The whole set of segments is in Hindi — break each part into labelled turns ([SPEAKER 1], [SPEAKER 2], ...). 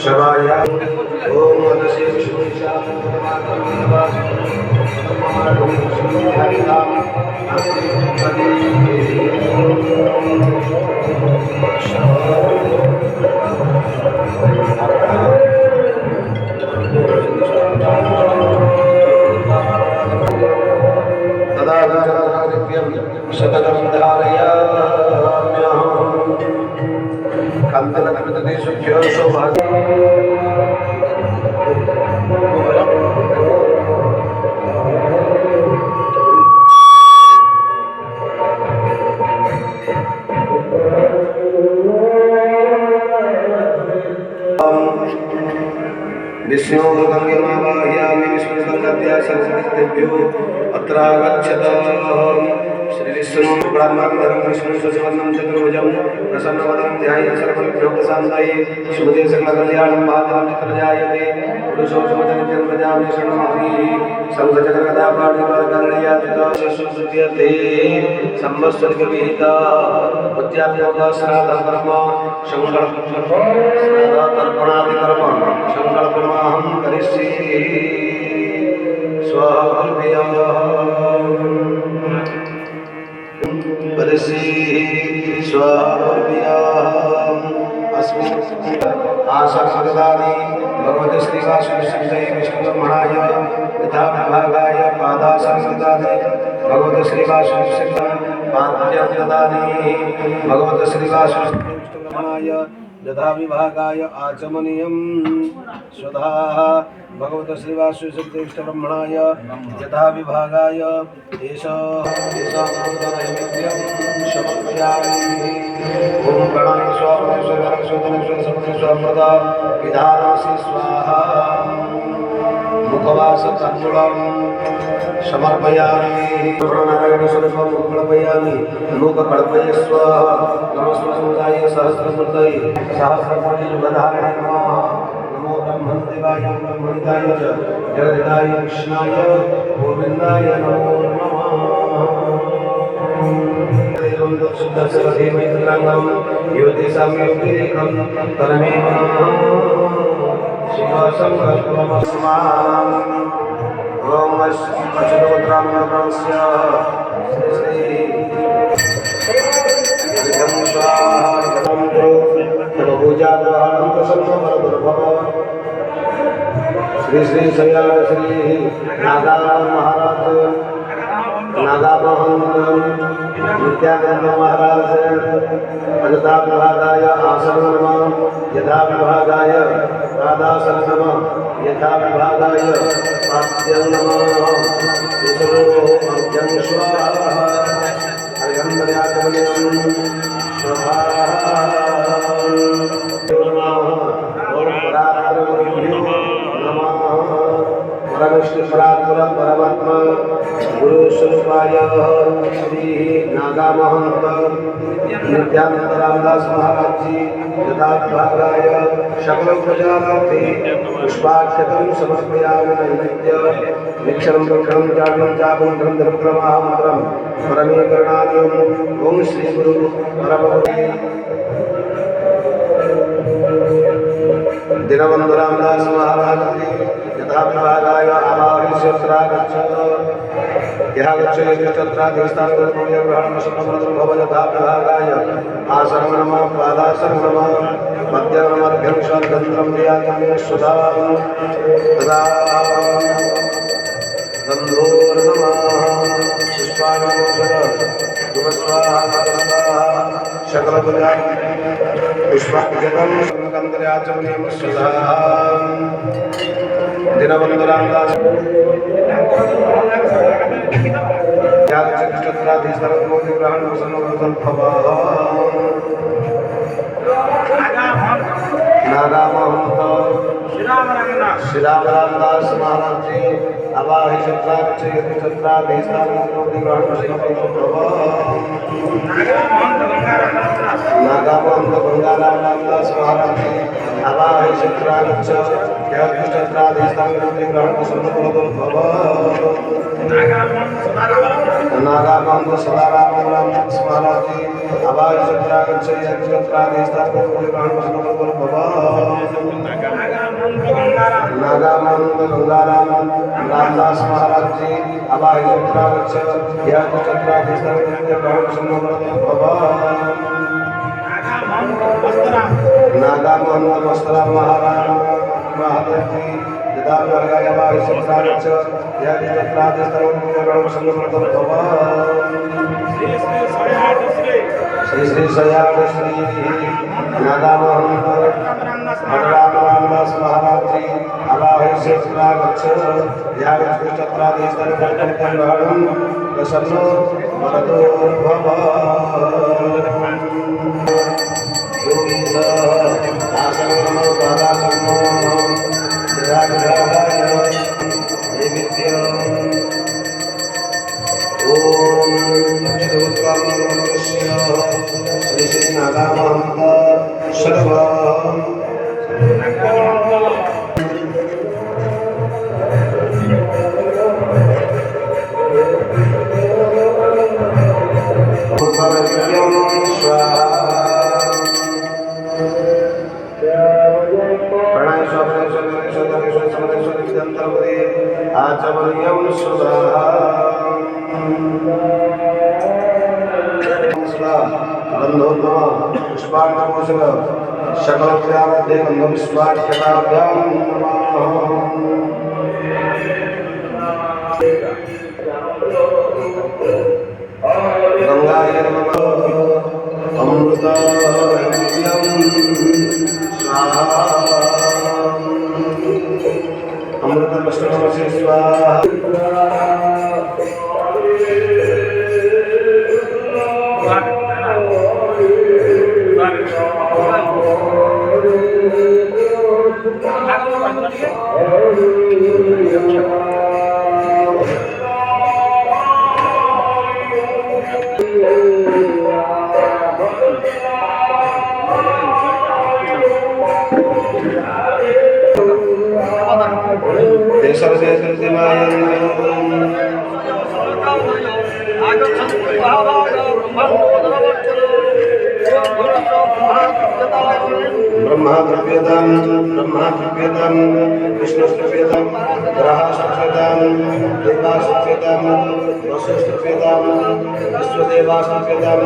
[SPEAKER 1] शवाया ओम मनसे शतकं धारयाम्यहम् कन्दनकृतदेशभ्यो विष्णुगङ्गमावाहयामि विष्णुगङ्गाद्या सरस्वतीभ्यो अत्रागच्छत श्रीविष्णुब्रह्मणं विष्णुसुवर्णं चतुर्भुजं प्रसन्नवदनं ध्यायेत् सर्वविघ्नोपशान्तये शुभदे सकलकल्याणं मातरं प्रजायते पुरुषोत्तमनित्यं प्रजापति शरणमहरिः संघचक्रगदापाणिपादकर्णयातिते संवत्सरिकविहिता उद्याप्योगश्राद्धकर्म संकल्पतर्पणादिकर्म संकल्पमहं करिष्ये स्वाहा आसक्तदानी भगवते श्रीवासुदेवाय विष्णुब्रह्मणाय यथा विभागाय पादासंस्कृतानि भगवते श्रीवासुदेवाय पाद्यं ददानि भगवते श्रीवासुदेवाय यथा विभागाय आचमनीयं स्वधा भगवते श्रीवासुदेवाय यथा विभागाय ओम गणाय स्वाहा स्वाहा विधानासि स्वाहा मुखवास तंडुलम समर्पयामि नारायण स्वरूपं कल्पयामि लोक कल्पय स्वाहा नमस्ते सहस्रमूर्तये सहस्रकोटि युगधारणे नमः नमो ब्रह्मदेवाय ब्रह्मनिधाय जगदिदाय कृष्णाय गोविन्दाय नमो नमः शुद्धसरधीमैत्रंगं योतिषां योगिकं तन्मेव शिवसंकल्पमस्मान् ओम अच्युतोत्तरामस्य श्री श्री श्री सयान श्री नागा महाराज नागा महंत नित्यानंद महाराज यथा विभागाय आसन नमः यथा विभागाय पादासन नमः यथा विभागाय पाद्यं नमः अर्घ्यं स्वाहा अर्घ्यं स्वाहा परमेश्वर परमात्मा गुरु स्वरूपाय श्री नागा महंत नित्यानंद रामदास महाराज जी यथा विभागाय सकल प्रजानार्थे पुष्पाक्षतं समर्पयामि नैवेद्य वीक्षणं दक्षिणं चाटं चापं धर्मक्रमामन्त्रं परमेकरणादिं ओम श्री गुरु परमभक्ति दीनबंधु रामदास महाराज जी यथा विभागाय आवाहयिष्यत्रागच्छ यः गच्छेत्तत्राधिष्ठानग्रहणं भव यथा विभागाय आसनं नमः पादासनं नमः मध्यं नमर्घ्यं शर्गन्धं ध्यायामि सुधा तदा गन्धोर्नमः पुष्पाणोषध धूपस्वाहा सकलपूजा पुष्पाक्षतं गन्धर्याचमनीयं सुधा दीनबंधु रामदास नागा महंत श्री राम रामदास महाराज जी अवाहि नागा महंत गंगाराम रामदास महाराज जी अवाहि चित्रागच्छ नागा महंत सदाराम रामदास महाराज जी अभाय चत्रागच्छ नागानंद गंगाराम रामदास महाराज जी अभाय चत्रागच्छ नागा मोहम्मद वस्त्राम महाराज महादेव जी श्री श्री सयाड़ श्री नागा मोहम्मद रामदास महाराज जी अभाय चत्रागच्छ प्रसन्नो वरदो भव श्री श्री नागा मोहम्मद सर्व आचमनीयं सुधा गंधोद्भव पुष्पाण्डकोशग शकलक्रियामध्ये गंधविश्वाख्यताभ्यां गंगायै नमः अमृतवैद्यं स्वाहा अमृतमस्तकमसि स्वाहा ब्रह्मा द्रव्यदान विष्णु द्रव्यदान ग्रह द्रव्यदान देवा द्रव्यदान वसु द्रव्यदान विश्वदेवा द्रव्यदान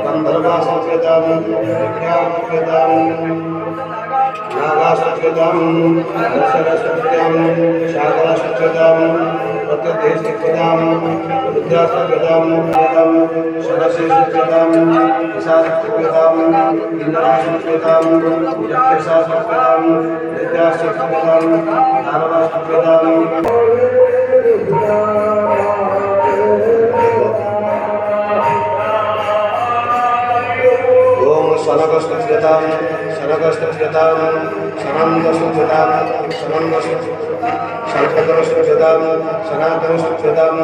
[SPEAKER 1] गंधर्वा द्रव्यदान विज्ञा द्रव्यदान नागा द्रव्यदान सरस्वत्याम शारदा द्रव्यदान प्रत्यदेश द्रव्यदान रुद्रा द्रव्यदान षडशी द्रव्यदान ईशान द्रव्यदान इंद्राश द्रव्यदान यक्षसा द्रव्यदान नित्याश द्रव्यदान नारदा द्रव्यदान ओम सनकस्तुत्यतां सनकस्तुत्यतां सनन्दस्तुत्यतां सनन्दस्तुत्यतां सनातनस्तुत्यतां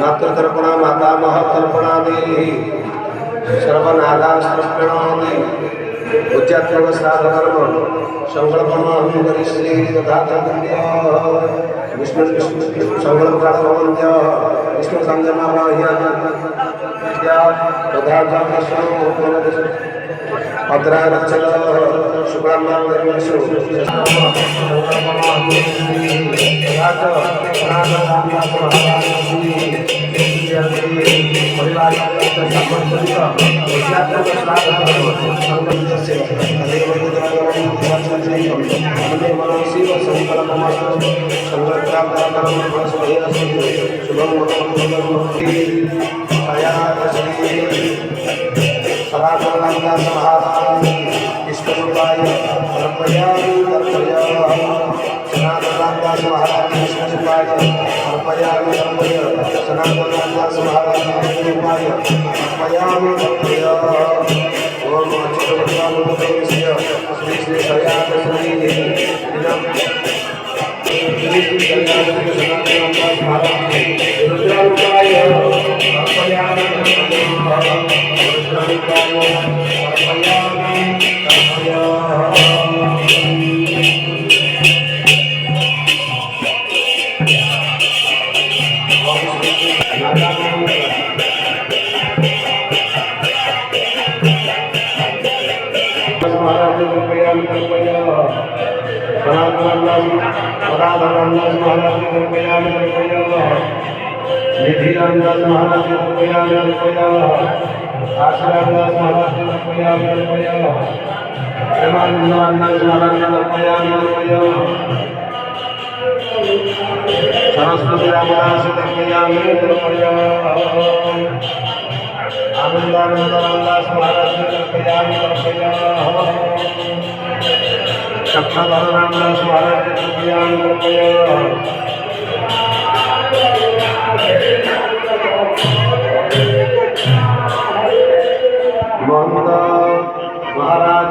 [SPEAKER 1] मातृतर्पणा मातामह तर्पणादि सर्वनागास्तर्पणादि उच्चात्मक साधकर्म संकल्पम करिष्ये तथातन्य विष्णु संकल्पकालवन्त्य विष्णु संयमावाह्य विद्या तथा भद्रागच्छतः शुक्लाम्बरधर्मसु ईश्वरूपाय अर्पयामि अर्पयामि सनातनदास महाराज ईश्वरूपाय अर्पयामि अर्पयामि सनातनदास महाराज ईश्वरूपाय अर्पयामि अर्पयामि ओम अच्युतभद्रानुदेवस्य श्री श्री सयाद श्री श्री श्री सयाद सनातनदास महाराज ईश्वरूपाय अर्पयामि निधिरामदास महाराज कृपया कृपया आशीर्वाद महाराज कृपया कृपया प्रेमानंद महाराज कृपया कृपया सरस्वती रामदास कृपया कृपया आनंदानंद रामदास महाराज कृपया कृपया चक्रधर रामदास महाराज कृपया कृपया महाराज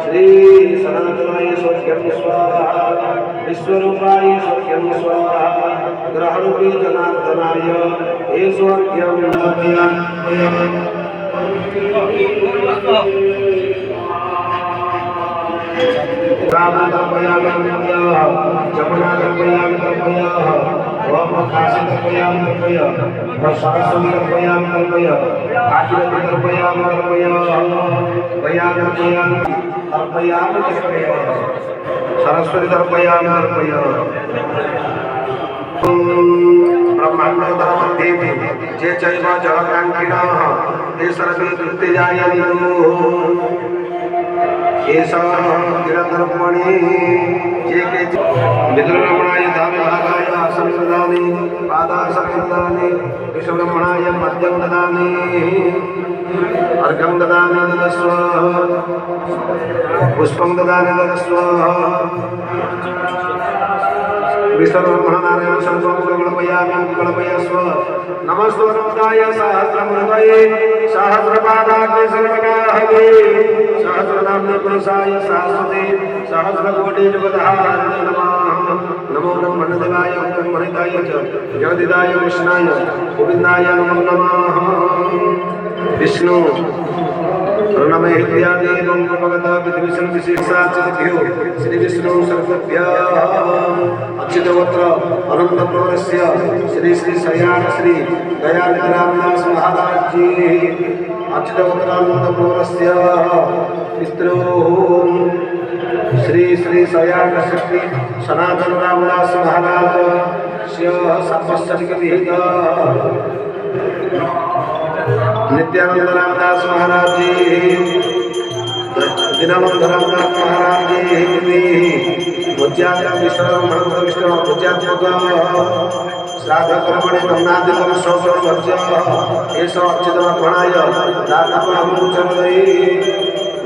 [SPEAKER 1] श्री सनातनाय स्वर्गं स्वाहा विश्वरूपाय स्वर्गं स्वाहा ग्रहरूपी जनार्दनाय हे स्वर्गं सरस्वती ब्रह्मांडोदरमध्ये जे चैव जगत्कांक्षिणः ते सर्वे तृतीयायनितो गिरधर्मणि जे के विद्रुरमणाय धाविभागाय संसदानि पादासंसदानि विश्वब्रह्मणाय मध्यं ददानि अर्घं ददानि ददस्व पुष्पं ददानि ददस्व विश्वब्रह्मणारायण संकल्पयास्व नमस्वरूपाय सहस्रमृतये सहस्रपादाग्नि सर्वगाहवे सहस्रनाम्ने पुरुषाय सहस्रते सहस्रकोटि जुगधारणे नमः नमो ब्रह्मणदेवाय ब्रह्मणिताय च जगदिदाय कृष्णाय गोविन्दाय नमो नमः विष्णु प्रणमे हृदयादेवं भगवता विद्विषं विशेषाच्युतिभ्यो श्री विष्णु सर्वभ्यः अच्युतवत्र अनन्तप्रवरस्य श्री श्री सयान श्री दयानिधि रामदास महाराज जी अच्युतवत्र अनन्तप्रवरस्य पितृ श्री श्री सयान श्री सनातन रामदास महाराज सर्वस्वविहित नित्यानंद रामदास महाराज जी दिनानंद रामदास महाराज जी विष्णु श्राद्ध कर्मणि ब्रह्मादिकं शौचवर्ज्य एष अच्युतवर्धनाय दातापहमुच्यते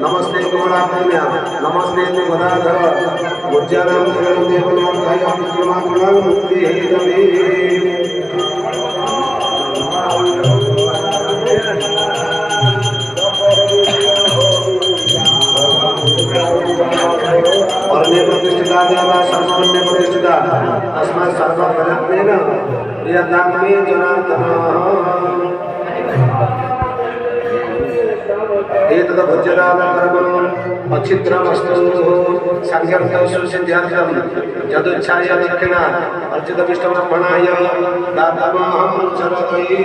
[SPEAKER 1] नमस्ते कमलापुण्य नमस्ते गदाधर मुज्जाराम देवलोकाय विक्रमाकुलं मुक्तिहेतवे अन्य प्रतिष्ठिता देवा सर्वन्य प्रतिष्ठिता तस्मात् सर्वप्रयत्नेन प्रियतामे जनार्दनः एतद् भज्यदानकर्मम् अच्छिद्रमस्तु संकल्पस्तु सिद्ध्यर्थम यदुच्छाय दक्षिणा अर्चित विष्णुब्रह्मणाय दातमहं चरतये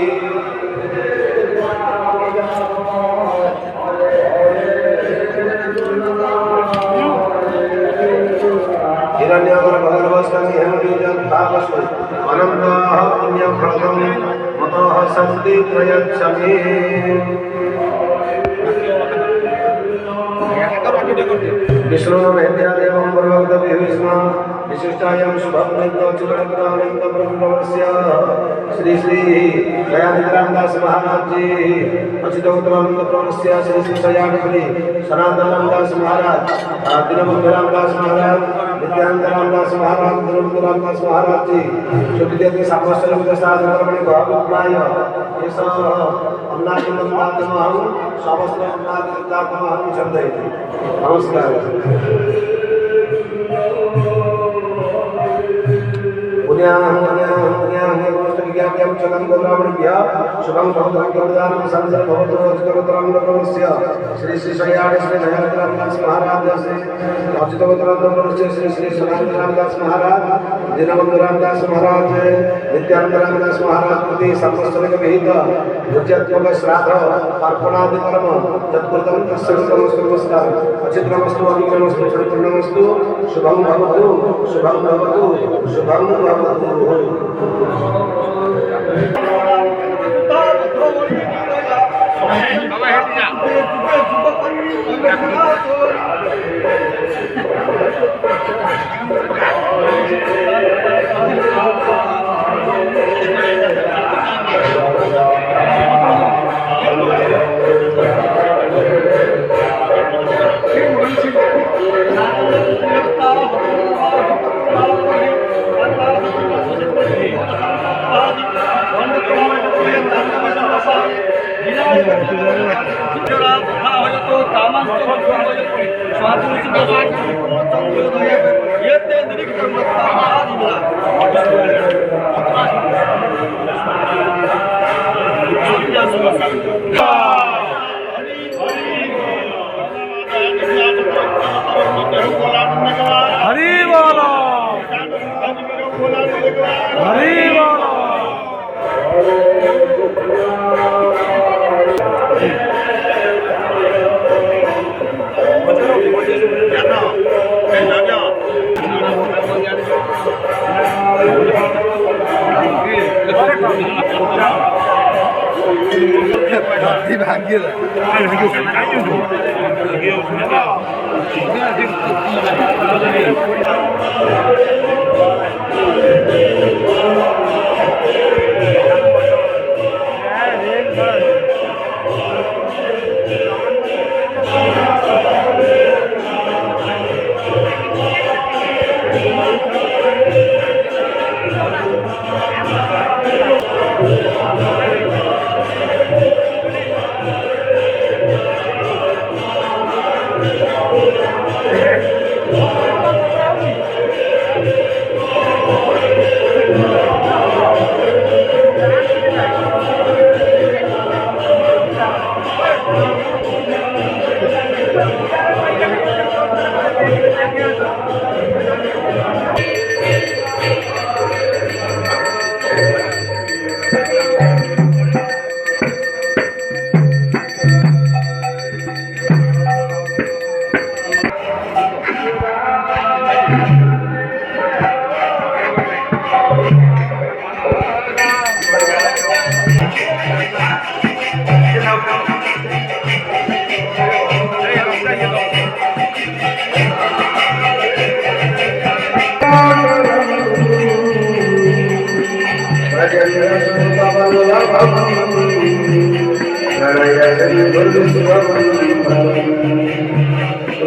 [SPEAKER 1] हिरण्यवर भगवस्तं हेमबीजद्भावसु अनन्ताः पुण्यफलदं मतः सन्ति प्रयच्छमे विष्णु वेद्यादेवं प्रवक्तव्य विष्णु विशिष्टायां शुभप्रज्ञोचितरत्नानंद ब्रह्मवस्य श्री श्री दयानिधिरामदास महाराज जी अच्युतानंद प्रवस्य श्री श्री सयानिधि सनातन रामदास महाराज दीनबंधु रामदास महाराज नित्यानंद रामदास महाराज दीनबंधु रामदास महाराज जी शुद्धिदेव सामस्तल विदसाधर्मणि भावुत्माय एषः अन्नादिमन्दातमहं समस्त अन्नादिमन्दातमहं छन्दयति नमस्कार पुण्याहं चलं गौरामणिभ्यः शुभं भवतु संसर्ग भवतु अच्युतवत्रस्य श्री श्री शयाण श्री दयानंद रामदास महाराज श्री अच्युतवत्रस्य श्री श्री सनातन रामदास महाराज दीनबंधु रामदास महाराज नित्यानंद रामदास महाराज प्रति समस्तक विहित भुज्यात्मक श्राद्ध अर्पणादि कर्म तत्कृतं तत्सर्वमस्तु नमस्कार अचित्रमस्तु अनुग्रहमस्तु परिपूर्णमस्तु शुभं भवतु शुभं भवतु शुभं भवतु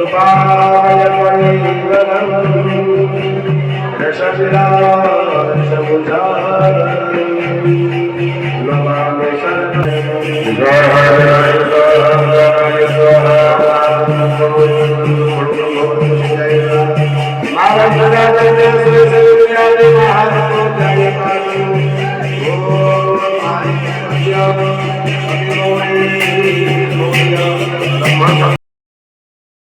[SPEAKER 1] कृपाय